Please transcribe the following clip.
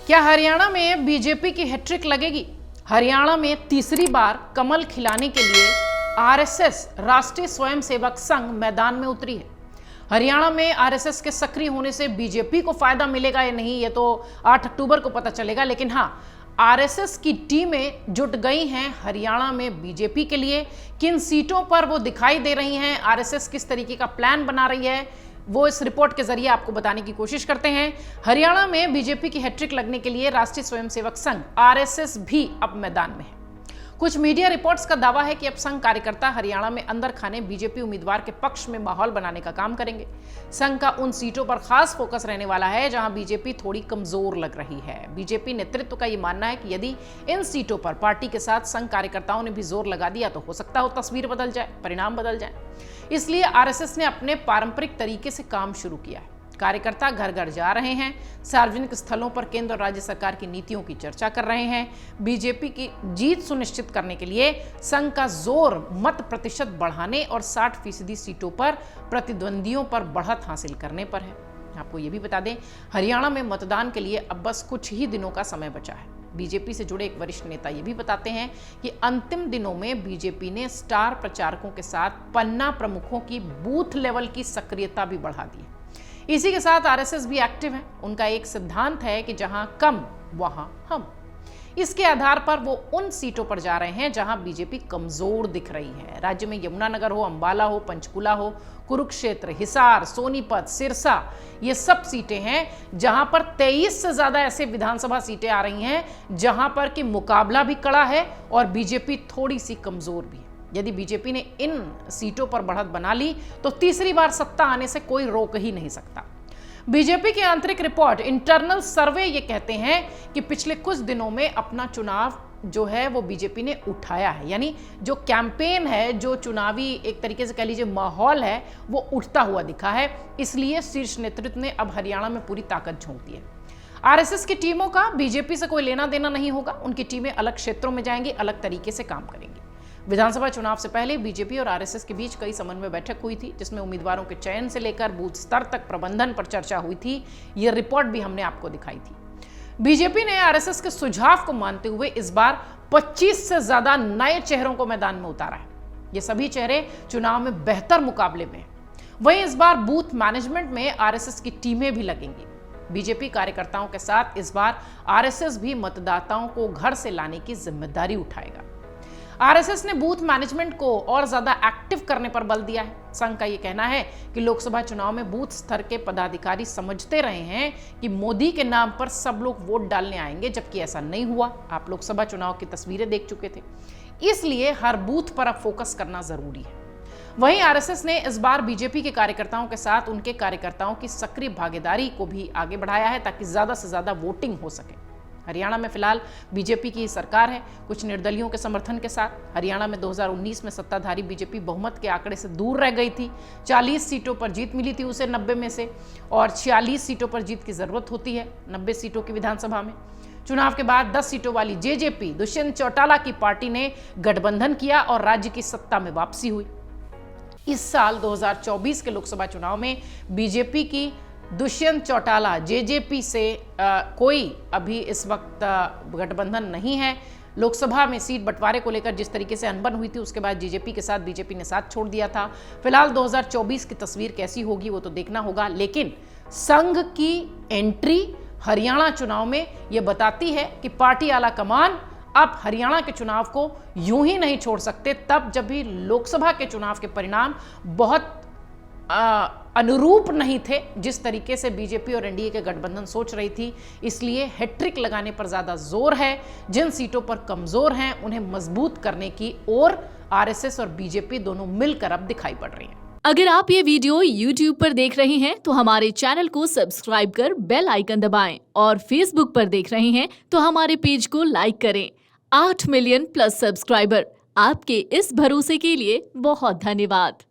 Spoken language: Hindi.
क्या हरियाणा में बीजेपी की हैट्रिक लगेगी? हरियाणा में तीसरी बार कमल खिलाने के लिए आरएसएस राष्ट्रीय स्वयंसेवक संघ मैदान में उतरी है। हरियाणा में आरएसएस के सक्रिय होने से बीजेपी को फायदा मिलेगा या नहीं, ये तो 8 अक्टूबर को पता चलेगा। लेकिन हाँ, आरएसएस की टीमें जुट गई हैं हरियाणा में बीजेपी के लिए। किन सीटों पर वो दिखाई दे रही हैं, आरएसएस किस तरीके का प्लान बना रही है, वो इस रिपोर्ट के जरिए आपको बताने की कोशिश करते हैं। हरियाणा में बीजेपी की हैट्रिक लगने के लिए राष्ट्रीय स्वयंसेवक संघ आरएसएस भी अब मैदान में है। कुछ मीडिया रिपोर्ट्स का दावा है कि अब संघ कार्यकर्ता हरियाणा में अंदर खाने बीजेपी उम्मीदवार के पक्ष में माहौल बनाने का काम करेंगे। संघ का उन सीटों पर खास फोकस रहने वाला है जहां बीजेपी थोड़ी कमजोर लग रही है। बीजेपी नेतृत्व का यह मानना है कि यदि इन सीटों पर पार्टी के साथ संघ कार्यकर्ताओं ने भी जोर लगा दिया तो हो सकता हो तस्वीर बदल जाए, परिणाम बदल जाए। इसलिए आरएसएस ने अपने पारंपरिक तरीके से काम शुरू किया है। कार्यकर्ता घर घर जा रहे हैं, सार्वजनिक स्थलों पर केंद्र और राज्य सरकार की नीतियों की चर्चा कर रहे हैं। बीजेपी की जीत सुनिश्चित करने के लिए संघ का जोर मत प्रतिशत बढ़ाने और 60% सीटों पर प्रतिद्वंदियों पर बढ़त हासिल करने पर है। आपको ये भी बता दें, हरियाणा में मतदान के लिए अब बस कुछ ही दिनों का समय बचा है। बीजेपी से जुड़े एक वरिष्ठ नेता ये भी बताते हैं कि अंतिम दिनों में बीजेपी ने स्टार प्रचारकों के साथ पन्ना प्रमुखों की बूथ लेवल की सक्रियता भी बढ़ा दी है। इसी के साथ आरएसएस भी एक्टिव है। उनका एक सिद्धांत है कि जहां कम वहां हम। इसके आधार पर वो उन सीटों पर जा रहे हैं जहां बीजेपी कमजोर दिख रही है। राज्य में यमुनानगर हो, अंबाला हो, पंचकुला हो, कुरुक्षेत्र, हिसार, सोनीपत, सिरसा, ये सब सीटें हैं जहां पर 23 से ज्यादा ऐसे विधानसभा सीटें आ रही हैं जहां पर कि मुकाबला भी कड़ा है और बीजेपी थोड़ी सी कमजोर भी है। यदि बीजेपी ने इन सीटों पर बढ़त बना ली तो तीसरी बार सत्ता आने से कोई रोक ही नहीं सकता। बीजेपी की आंतरिक रिपोर्ट, इंटरनल सर्वे ये कहते हैं कि पिछले कुछ दिनों में अपना चुनाव जो है वो बीजेपी ने उठाया है। यानी जो कैंपेन है, जो चुनावी एक तरीके से कह लीजिए माहौल है, वो उठता हुआ दिखा है। इसलिए शीर्ष नेतृत्व ने अब हरियाणा में पूरी ताकत झोंक दी है। आरएसएस की टीमों का बीजेपी से कोई लेना देना नहीं होगा। उनकी टीमें अलग क्षेत्रों में जाएंगी, अलग तरीके से काम करेंगी। विधानसभा चुनाव से पहले बीजेपी और आरएसएस के बीच कई समन्वय बैठक हुई थी, जिसमें उम्मीदवारों के चयन से लेकर बूथ स्तर तक प्रबंधन पर चर्चा हुई थी। यह रिपोर्ट भी हमने आपको दिखाई थी। बीजेपी ने आरएसएस के सुझाव को मानते हुए इस बार 25 से ज्यादा नए चेहरों को मैदान में उतारा है। ये सभी चेहरे चुनाव में बेहतर मुकाबले में हैं। वहीं इस बार बूथ मैनेजमेंट में आरएसएस की टीमें भी लगेंगी। बीजेपी कार्यकर्ताओं के साथ इस बार आरएसएस भी मतदाताओं को घर से लाने की जिम्मेदारी उठाएगा। आरएसएस ने बूथ मैनेजमेंट को और ज्यादा एक्टिव करने पर बल दिया है। संघ का यह कहना है कि लोकसभा चुनाव में बूथ स्तर के पदाधिकारी समझते रहे हैं कि मोदी के नाम पर सब लोग वोट डालने आएंगे, जबकि ऐसा नहीं हुआ। आप लोकसभा चुनाव की तस्वीरें देख चुके थे। इसलिए हर बूथ पर अब फोकस करना जरूरी है। वहीं आरएसएस ने इस बार बीजेपी के कार्यकर्ताओं के साथ उनके कार्यकर्ताओं की सक्रिय भागीदारी को भी आगे बढ़ाया है ताकि ज्यादा से ज्यादा वोटिंग हो सके। हरियाणा में फिलहाल बीजेपी की सरकार है, कुछ निर्दलियों के समर्थन के साथ। हरियाणा में 2019 में सत्ताधारी बीजेपी बहुमत के आंकड़े से दूर रह गई थी। 40 सीटों पर जीत मिली थी उसे 90 में से, और 46 सीटों पर जीत की जरूरत होती है 90 सीटों की विधानसभा में। चुनाव के बाद 10 सीटों वाली जेजेपी दुष्यंत चौटाला की पार्टी ने गठबंधन किया और राज्य की सत्ता में वापसी हुई। इस साल 2024 के लोकसभा चुनाव में बीजेपी की दुष्यंत चौटाला जेजेपी से कोई अभी इस वक्त गठबंधन नहीं है। लोकसभा में सीट बंटवारे को लेकर जिस तरीके से अनबन हुई थी, उसके बाद जेजेपी के साथ बीजेपी ने साथ छोड़ दिया था। फिलहाल 2024 की तस्वीर कैसी होगी वो तो देखना होगा, लेकिन संघ की एंट्री हरियाणा चुनाव में यह बताती है कि पार्टी आला कमान अब हरियाणा के चुनाव को यूं ही नहीं छोड़ सकते, तब जब भी लोकसभा के चुनाव के परिणाम बहुत अनुरूप नहीं थे जिस तरीके से बीजेपी और एनडीए के गठबंधन सोच रही थी। इसलिए हैट्रिक लगाने पर ज्यादा जोर है। जिन सीटों पर कमजोर हैं उन्हें मजबूत करने की ओर आरएसएस और बीजेपी दोनों मिलकर अब दिखाई पड़ रही हैं। अगर आप ये वीडियो YouTube पर देख रहे हैं तो हमारे चैनल को सब्सक्राइब कर बेल आइकन दबाएं, और Facebook पर देख रहे हैं तो हमारे पेज को लाइक करें। 8 मिलियन प्लस सब्सक्राइबर, आपके इस भरोसे के लिए बहुत धन्यवाद।